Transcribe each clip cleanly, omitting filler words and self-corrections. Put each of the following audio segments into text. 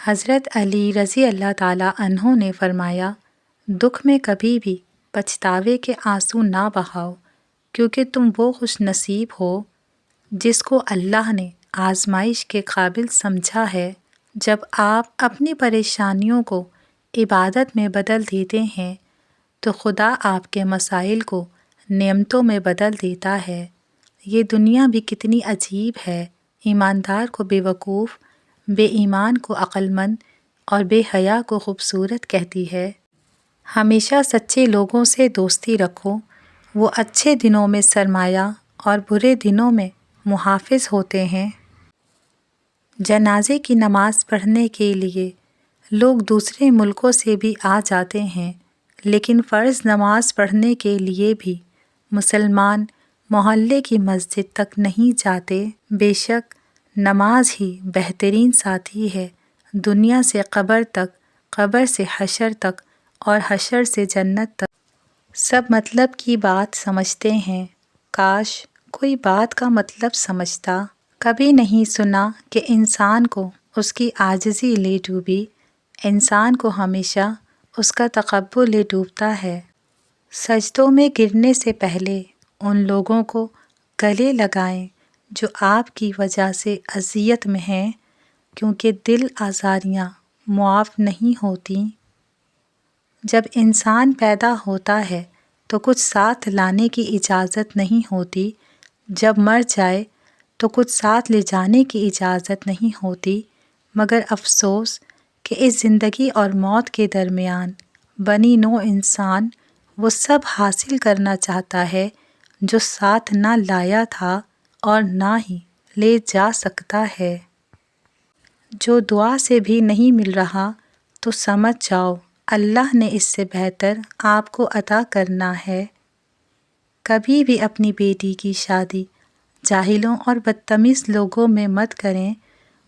حضرت علی رضی اللہ تعالیٰ عنہ نے فرمایا، دکھ میں کبھی بھی پچھتاوے کے آنسو نہ بہاؤ، کیونکہ تم وہ خوش نصیب ہو جس کو اللہ نے آزمائش کے قابل سمجھا ہے۔ جب آپ اپنی پریشانیوں کو عبادت میں بدل دیتے ہیں تو خدا آپ کے مسائل کو نعمتوں میں بدل دیتا ہے۔ یہ دنیا بھی کتنی عجیب ہے، ایماندار کو بے وقوف، بے ایمان کو عقل مند اور بے حیا کو خوبصورت کہتی ہے۔ ہمیشہ سچے لوگوں سے دوستی رکھو، وہ اچھے دنوں میں سرمایہ اور برے دنوں میں محافظ ہوتے ہیں۔ جنازے کی نماز پڑھنے کے لیے لوگ دوسرے ملکوں سے بھی آ جاتے ہیں، لیکن فرض نماز پڑھنے کے لیے بھی مسلمان محلے کی مسجد تک نہیں جاتے۔ بے شک نماز ہی بہترین ساتھی ہے، دنیا سے قبر تک، قبر سے حشر تک اور حشر سے جنت تک۔ سب مطلب کی بات سمجھتے ہیں، کاش کوئی بات کا مطلب سمجھتا۔ کبھی نہیں سنا کہ انسان کو اس کی عاجزی لے ڈوبی، انسان کو ہمیشہ اس کا تکبر لے ڈوبتا ہے۔ سجدوں میں گرنے سے پہلے ان لوگوں کو گلے لگائیں جو آپ کی وجہ سے اذیت میں ہیں، کیونکہ دل آزاریاں معاف نہیں ہوتیں۔ جب انسان پیدا ہوتا ہے تو کچھ ساتھ لانے کی اجازت نہیں ہوتی، جب مر جائے تو کچھ ساتھ لے جانے کی اجازت نہیں ہوتی، مگر افسوس کہ اس زندگی اور موت کے درمیان بنی نوع انسان وہ سب حاصل کرنا چاہتا ہے جو ساتھ نہ لایا تھا اور نہ ہی لے جا سکتا ہے۔ جو دعا سے بھی نہیں مل رہا تو سمجھ جاؤ اللہ نے اس سے بہتر آپ کو عطا کرنا ہے۔ کبھی بھی اپنی بیٹی کی شادی جاہلوں اور بدتمیز لوگوں میں مت کریں،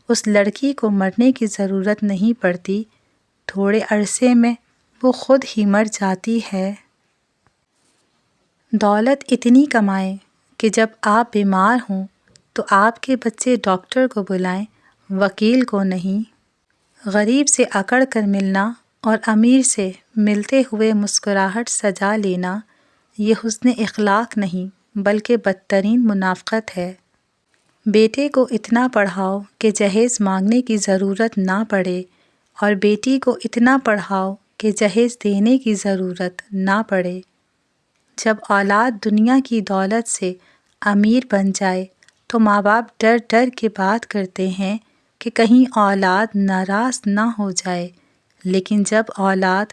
اس لڑکی کو مرنے کی ضرورت نہیں پڑتی، تھوڑے عرصے میں وہ خود ہی مر جاتی ہے۔ دولت اتنی کمائیں کہ جب آپ بیمار ہوں تو آپ کے بچے ڈاکٹر کو بلائیں، وکیل کو نہیں۔ غریب سے اکڑ کر ملنا اور امیر سے ملتے ہوئے مسکراہٹ سجا لینا یہ حسن اخلاق نہیں بلکہ بدترین منافقت ہے۔ بیٹے کو اتنا پڑھاؤ کہ جہیز مانگنے کی ضرورت نہ پڑے اور بیٹی کو اتنا پڑھاؤ کہ جہیز دینے کی ضرورت نہ پڑے۔ جب اولاد دنیا کی دولت سے امیر بن جائے تو ماں باپ ڈر ڈر کے بات کرتے ہیں کہ کہیں اولاد ناراض نہ ہو جائے، لیکن جب اولاد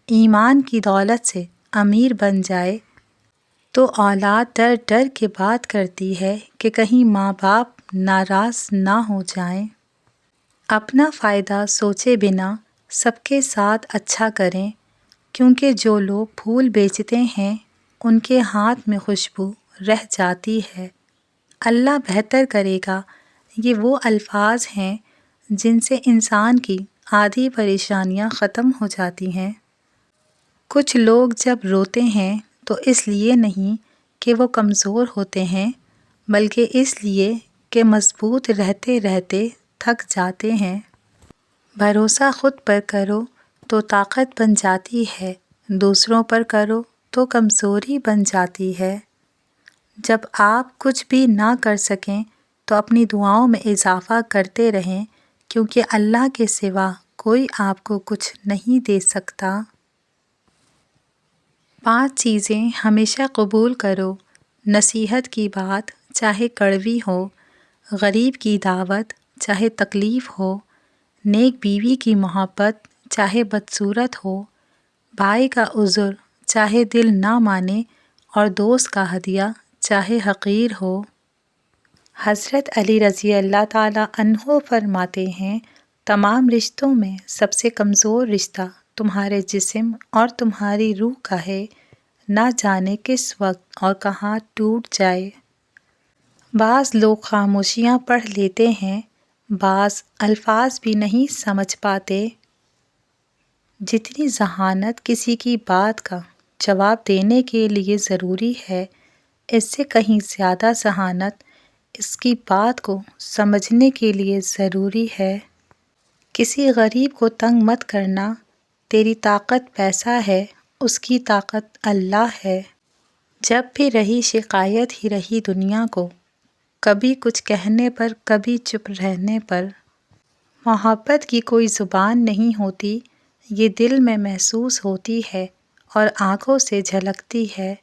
ایمان کی دولت سے امیر بن جائے تو اولاد ڈر ڈر کے بات کرتی ہے کہ کہیں ماں باپ ناراض نہ ہو جائیں۔ اپنا فائدہ سوچے بنا سب کے ساتھ اچھا کریں، کیونکہ جو لوگ پھول بیچتے ہیں ان کے ہاتھ میں خوشبو رہ جاتی ہے۔ اللہ بہتر کرے گا یہ وہ الفاظ ہیں جن سے انسان کی آدھی پریشانیاں ختم ہو جاتی ہیں۔ کچھ لوگ جب روتے ہیں تو اس لیے نہیں کہ وہ کمزور ہوتے ہیں، بلکہ اس لیے کہ مضبوط رہتے رہتے تھک جاتے ہیں۔ بھروسہ خود پر کرو تو طاقت بن جاتی ہے، دوسروں پر کرو تو کمزوری بن جاتی ہے۔ جب آپ کچھ بھی نہ کر سکیں تو اپنی دعاؤں میں اضافہ کرتے رہیں، کیونکہ اللہ کے سوا کوئی آپ کو کچھ نہیں دے سکتا۔ 5 چیزیں ہمیشہ قبول کرو، نصیحت کی بات چاہے کڑوی ہو، غریب کی دعوت چاہے تکلیف ہو، نیک بیوی کی محبت چاہے بدصورت ہو، بھائی کا عذر چاہے دل نہ مانے اور دوست کا ہدیہ چاہے حقیر ہو۔ حضرت علی رضی اللہ تعالیٰ عنہ فرماتے ہیں، تمام رشتوں میں سب سے کمزور رشتہ تمہارے جسم اور تمہاری روح کا ہے، نہ جانے کس وقت اور کہاں ٹوٹ جائے۔ بعض لوگ خاموشیاں پڑھ لیتے ہیں، بعض الفاظ بھی نہیں سمجھ پاتے۔ جتنی ذہانت کسی کی بات کا جواب دینے کے لیے ضروری ہے، اس سے کہیں زیادہ ذہانت اس کی بات کو سمجھنے کے لیے ضروری ہے۔ کسی غریب کو تنگ مت کرنا، تیری طاقت پیسہ ہے، اس کی طاقت اللہ ہے۔ جب بھی رہی شکایت ہی رہی دنیا کو، کبھی کچھ کہنے پر کبھی چپ رہنے پر۔ محبت کی کوئی زبان نہیں ہوتی، یہ دل میں محسوس ہوتی ہے اور آنکھوں سے جھلکتی ہے۔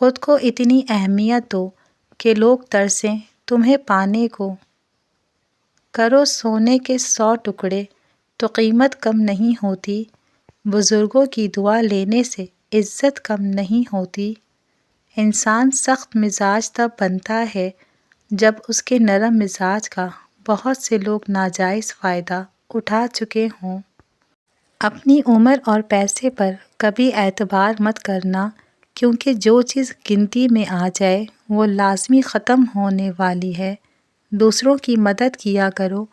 خود کو اتنی اہمیت دو کہ لوگ ترسیں تمہیں پانے کو۔ کرو سونے کے 100 ٹکڑے تو قیمت کم نہیں ہوتی، بزرگوں کی دعا لینے سے عزت کم نہیں ہوتی۔ انسان سخت مزاج تب بنتا ہے جب اس کے نرم مزاج کا بہت سے لوگ ناجائز فائدہ اٹھا چکے ہوں۔ اپنی عمر اور پیسے پر کبھی اعتبار مت کرنا، کیونکہ جو چیز گنتی میں آ جائے وہ لازمی ختم ہونے والی ہے۔ دوسروں کی مدد کیا کرو،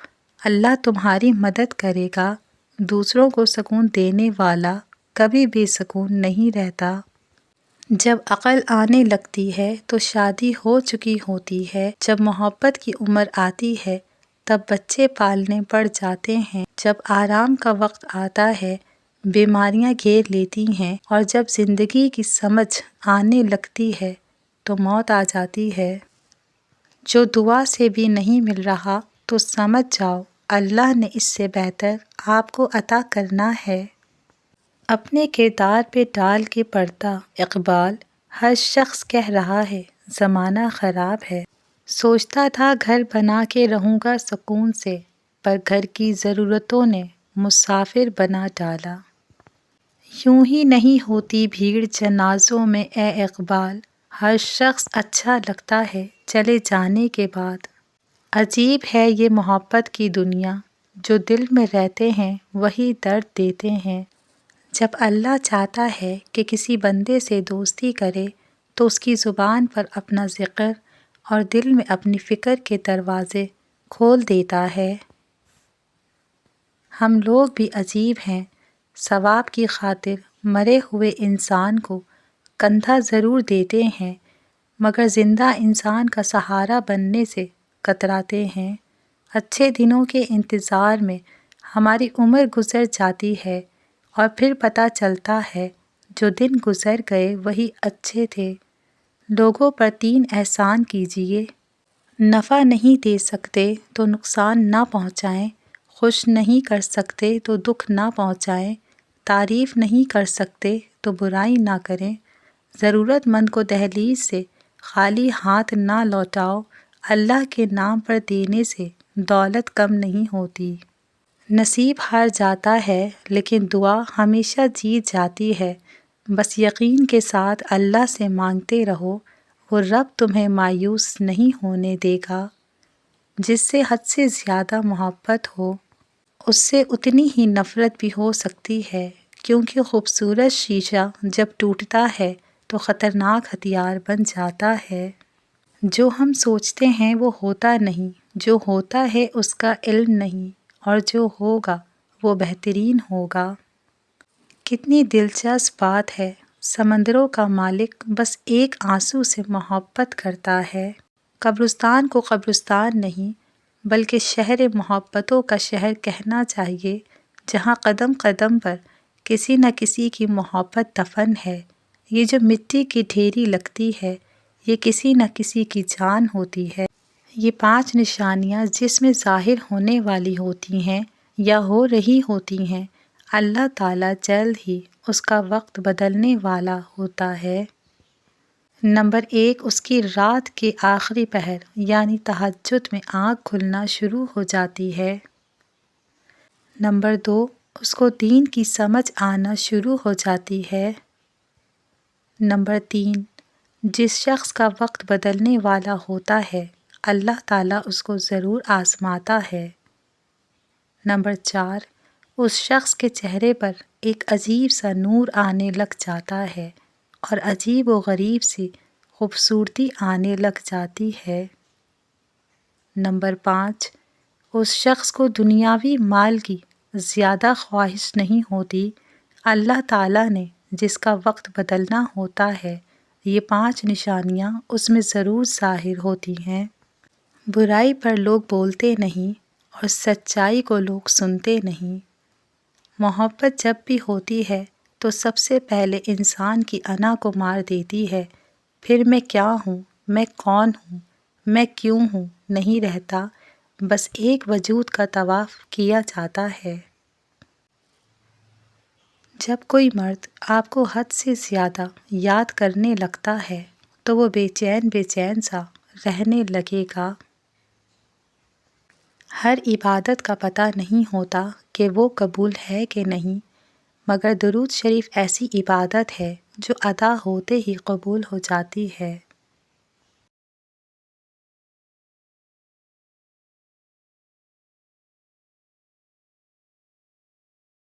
اللہ تمہاری مدد کرے گا۔ دوسروں کو سکون دینے والا کبھی بے سکون نہیں رہتا۔ جب عقل آنے لگتی ہے تو شادی ہو چکی ہوتی ہے، جب محبت کی عمر آتی ہے تب بچے پالنے پڑ جاتے ہیں، جب آرام کا وقت آتا ہے بیماریاں گھیر لیتی ہیں، اور جب زندگی کی سمجھ آنے لگتی ہے تو موت آ جاتی ہے۔ جو دعا سے بھی نہیں مل رہا تو سمجھ جاؤ اللہ نے اس سے بہتر آپ کو عطا کرنا ہے۔ اپنے کردار پہ ڈال کے پڑھتا اقبال، ہر شخص کہہ رہا ہے زمانہ خراب ہے۔ سوچتا تھا گھر بنا کے رہوں گا سکون سے، پر گھر کی ضرورتوں نے مسافر بنا ڈالا۔ یوں ہی نہیں ہوتی بھیڑ جنازوں میں اے اقبال، ہر شخص اچھا لگتا ہے چلے جانے کے بعد۔ عجیب ہے یہ محبت کی دنیا، جو دل میں رہتے ہیں وہی درد دیتے ہیں۔ جب اللہ چاہتا ہے کہ کسی بندے سے دوستی کرے تو اس کی زبان پر اپنا ذکر اور دل میں اپنی فکر کے دروازے کھول دیتا ہے۔ ہم لوگ بھی عجیب ہیں، ثواب کی خاطر مرے ہوئے انسان کو کندھا ضرور دیتے ہیں، مگر زندہ انسان کا سہارا بننے سے کتراتے ہیں۔ اچھے دنوں کے انتظار میں ہماری عمر گزر جاتی ہے اور پھر پتہ چلتا ہے جو دن گزر گئے وہی اچھے تھے۔ لوگوں پر 3 احسان کیجئے، نفع نہیں دے سکتے تو نقصان نہ پہنچائیں، خوش نہیں کر سکتے تو دکھ نہ پہنچائیں، تعریف نہیں کر سکتے تو برائی نہ کریں، ضرورت مند کو دہلیز سے خالی ہاتھ نہ لوٹاؤ، اللہ کے نام پر دینے سے دولت کم نہیں ہوتی۔ نصیب ہار جاتا ہے لیکن دعا ہمیشہ جیت جاتی ہے۔ بس یقین کے ساتھ اللہ سے مانگتے رہو، وہ رب تمہیں مایوس نہیں ہونے دے گا۔ جس سے حد سے زیادہ محبت ہو، اس سے اتنی ہی نفرت بھی ہو سکتی ہے، کیونکہ خوبصورت شیشہ جب ٹوٹتا ہے تو خطرناک ہتھیار بن جاتا ہے۔ جو ہم سوچتے ہیں وہ ہوتا نہیں، جو ہوتا ہے اس کا علم نہیں، اور جو ہوگا وہ بہترین ہوگا۔ کتنی دلچسپ بات ہے، سمندروں کا مالک بس ایک آنسو سے محبت کرتا ہے۔ قبرستان کو قبرستان نہیں بلکہ شہر محبتوں کا شہر کہنا چاہیے، جہاں قدم قدم پر کسی نہ کسی کی محبت دفن ہے۔ یہ جو مٹی کی ڈھیری لگتی ہے، یہ کسی نہ کسی کی جان ہوتی ہے۔ یہ 5 نشانیاں جس میں ظاہر ہونے والی ہوتی ہیں یا ہو رہی ہوتی ہیں، اللہ تعالیٰ جلد ہی اس کا وقت بدلنے والا ہوتا ہے۔ نمبر 1، اس کی رات کے آخری پہر یعنی تہجد میں آنکھ کھلنا شروع ہو جاتی ہے۔ نمبر 2، اس کو دین کی سمجھ آنا شروع ہو جاتی ہے۔ نمبر 3، جس شخص کا وقت بدلنے والا ہوتا ہے اللہ تعالیٰ اس کو ضرور آزماتا ہے۔ نمبر 4، اس شخص کے چہرے پر ایک عجیب سا نور آنے لگ جاتا ہے اور عجیب و غریب سی خوبصورتی آنے لگ جاتی ہے۔ نمبر 5، اس شخص کو دنیاوی مال کی زیادہ خواہش نہیں ہوتی۔ اللہ تعالیٰ نے جس کا وقت بدلنا ہوتا ہے، یہ 5 نشانیاں اس میں ضرور ظاہر ہوتی ہیں۔ برائی پر لوگ بولتے نہیں اور سچائی کو لوگ سنتے نہیں۔ محبت جب بھی ہوتی ہے تو سب سے پہلے انسان کی انا کو مار دیتی ہے، پھر میں کیا ہوں، میں کون ہوں، میں کیوں ہوں نہیں رہتا، بس ایک وجود کا طواف کیا جاتا ہے۔ جب کوئی مرد آپ کو حد سے زیادہ یاد کرنے لگتا ہے تو وہ بے چین سا رہنے لگے گا۔ ہر عبادت کا پتہ نہیں ہوتا کہ وہ قبول ہے کہ نہیں، مگر درود شریف ایسی عبادت ہے جو ادا ہوتے ہی قبول ہو جاتی ہے۔